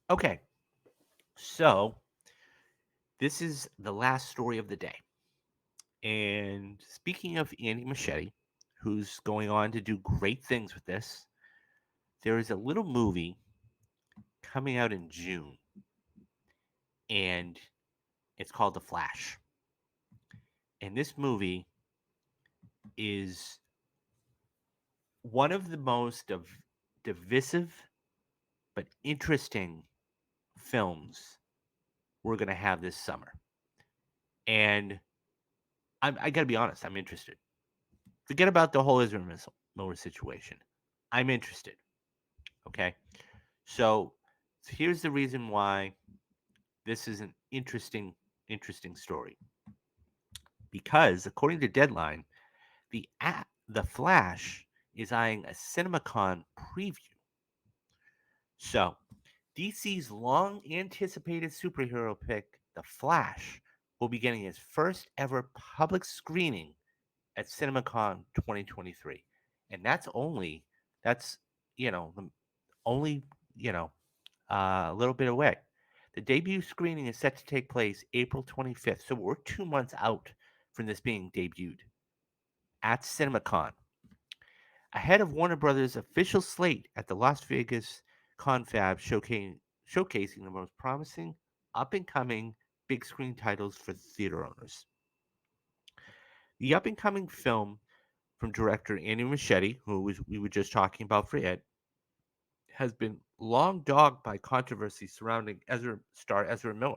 Okay, so this is the last story of the day. And speaking of Andy Machete, who's going on to do great things with this, there is a little movie coming out in June, and it's called The Flash. And this movie is one of the most divisive but interesting films we're going to have this summer. And I got to be honest, I'm interested. Forget about the whole Israel Miller situation. I'm interested. Okay. So here's the reason why this is an interesting story. Because according to Deadline, the Flash is eyeing a CinemaCon preview. So DC's long anticipated superhero pick, The Flash, will be getting its first ever public screening at CinemaCon 2023. And that's, the only, you know, a little bit away. The debut screening is set to take place April 25th. So we're 2 months out from this being debuted at CinemaCon, ahead of Warner Brothers' official slate at the Las Vegas Confab showcasing the most promising, up and coming big screen titles for theater owners. The up and coming film from director Andy Machete, we were just talking about for it, has been long dogged by controversy surrounding Ezra Miller,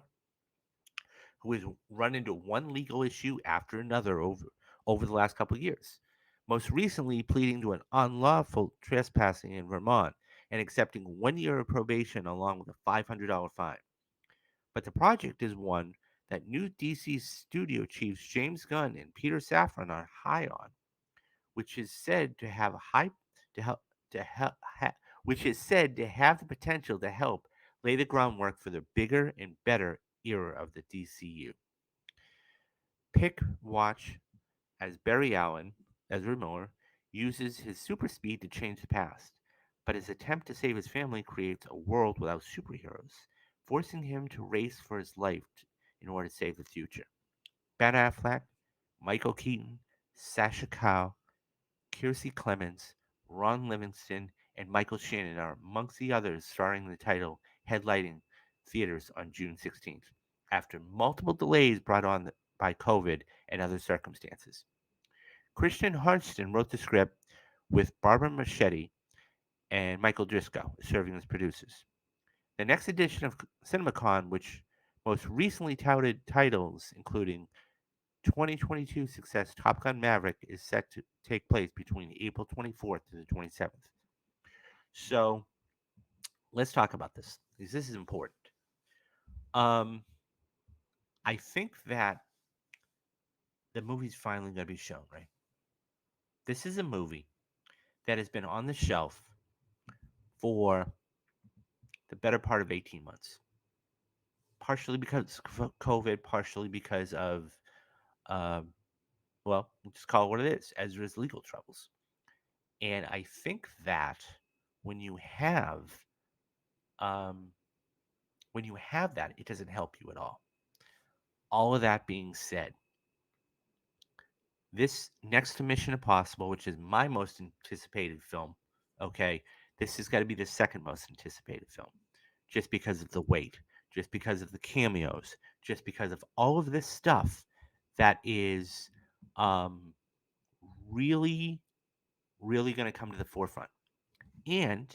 who has run into one legal issue after another over the last couple of years. Most recently, pleading to an unlawful trespassing in Vermont and accepting 1 year of probation along with a $500 fine. But the project is one that new DC studio chiefs James Gunn and Peter Safran are high on, which is said to have a high to help to help which is said to have the potential to help lay the groundwork for the bigger and better era of the DCU. Pick watch as Barry Allen, Ezra Miller, uses his super speed to change the past, but his attempt to save his family creates a world without superheroes, forcing him to race for his life in order to save the future. Ben Affleck, Michael Keaton, Sasha Calle, Kiersey Clemens, Ron Livingston, and Michael Shannon are amongst the others starring in the title, headlighting theaters on June 16th, after multiple delays brought on by COVID and other circumstances. Christian Hurston wrote the script with Barbara Machete and Michael Driscoll serving as producers. The next edition of CinemaCon, which most recently touted titles including 2022 success Top Gun Maverick, is set to take place between April 24th to the 27th. So let's talk about this because this is important. Um, I think that the movie's finally going to be shown, right? This is a movie that has been on the shelf for the better part of 18 months. Partially because of COVID, partially because of, um, well, we'll just call it what it is, Ezra's legal troubles. And I think that when you have um, when you have that, it doesn't help you at all. All of that being said, this next to Mission Impossible, which is my most anticipated film, okay, this has got to be the second most anticipated film, just because of the weight, just because of the cameos, just because of all of this stuff that is um, really, really going to come to the forefront. And,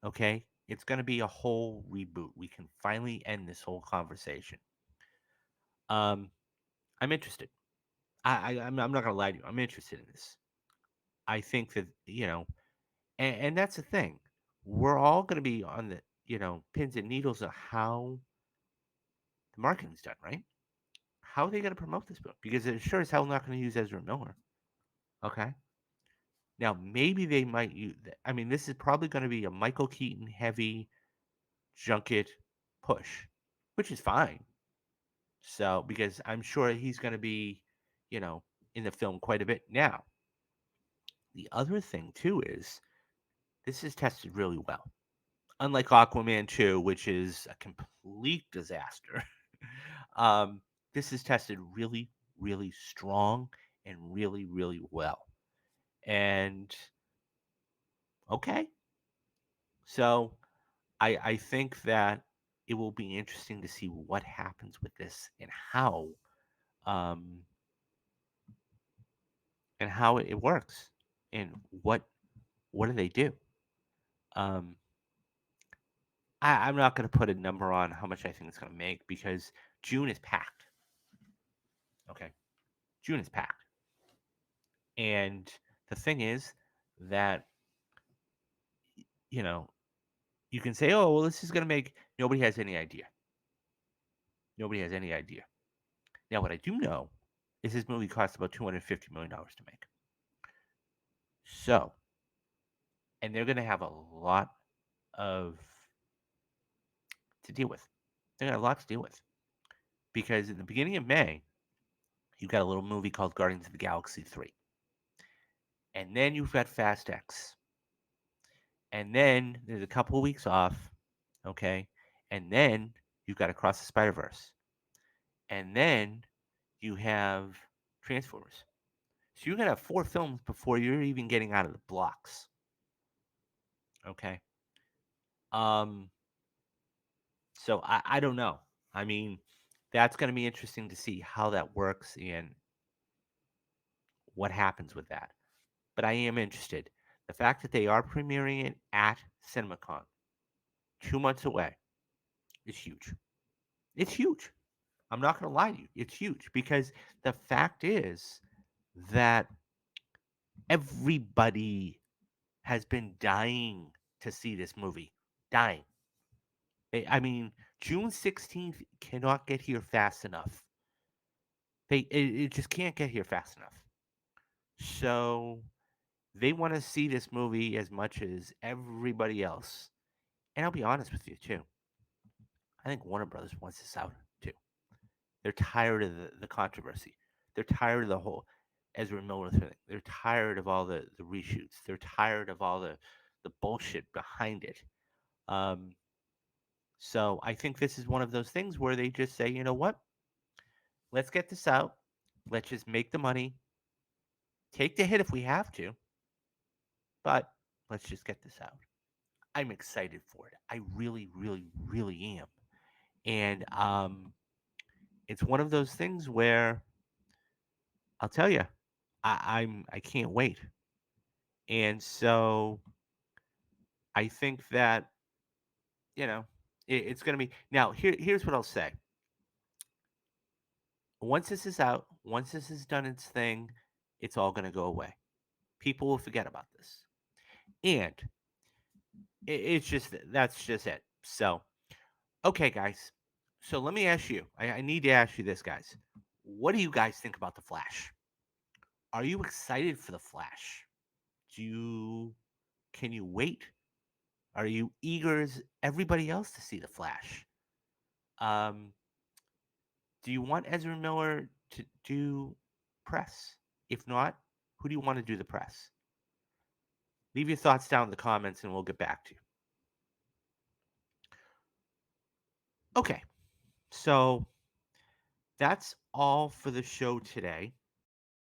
okay, it's going to be a whole reboot. We can finally end this whole conversation. Um, I'm interested. I'm not going to lie to you. I'm interested in this. I think that, and that's the thing. We're all going to be on the, pins and needles of how the marketing's done, right? How are they going to promote this book? Because it sure as hell not going to use Ezra Miller. Okay. Now, maybe they might use, I mean, this is probably going to be a Michael Keaton heavy junket push, which is fine. So, because I'm sure he's going to be, you know, in the film quite a bit. Now, the other thing, too, is this is tested really well. unlike Aquaman 2, which is a complete disaster, um, this is tested really, really strong and really, really well. And okay, so I think that it will be interesting to see what happens with this um, and how it works and what do they do. Um, I'm not going to put a number on how much I think it's going to make because June is packed. Okay, June is packed, and the thing is that you know you can say, oh well, this is going to make. Nobody has any idea. Nobody has any idea. Now, what I do know is this movie cost about $250 million to make. So, and they're going to have a lot of to deal with. They got a lot to deal with because in the beginning of May, you got a little movie called Guardians of the Galaxy 3. And then you've got Fast X. And then there's a couple of weeks off, okay? And then you've got Across the Spider Verse. And then you have Transformers. So you're gonna have 4 films before you're even getting out of the blocks. Okay. Um. So I don't know. I mean, that's gonna be interesting to see how that works and what happens with that. But I am interested. The fact that they are premiering it at CinemaCon 2 months away is huge. It's huge. I'm not going to lie to you. It's huge because the fact is that everybody has been dying to see this movie. Dying. I mean, June 16th cannot get here fast enough. It just can't get here fast enough. So they want to see this movie as much as everybody else. And I'll be honest with you, too. I think Warner Brothers wants this out, too. They're tired of the controversy. They're tired of the whole Ezra Miller thing. They're tired of all the reshoots. They're tired of all the bullshit behind it. Um, so I think this is one of those things where they just say, you know what? Let's get this out. Let's just make the money, take the hit if we have to, but let's just get this out. I'm excited for it. I really, really, really am. And it's one of those things where I'll tell you, I can't wait. And so I think that, you know, it's going to be now. Here's what I'll say. Once this is out, once this has done its thing, it's all going to go away. People will forget about this, and it's just that's just it. So, okay, guys. So let me ask you. I need to ask you this, guys. What do you guys think about the Flash? Are you excited for the Flash? Do you can you wait? Are you eager as everybody else to see the Flash? Um, Do you want Ezra Miller to do press? If not, who do you want to do the press? Leave your thoughts down in the comments and we'll get back to you. Okay, so that's all for the show today.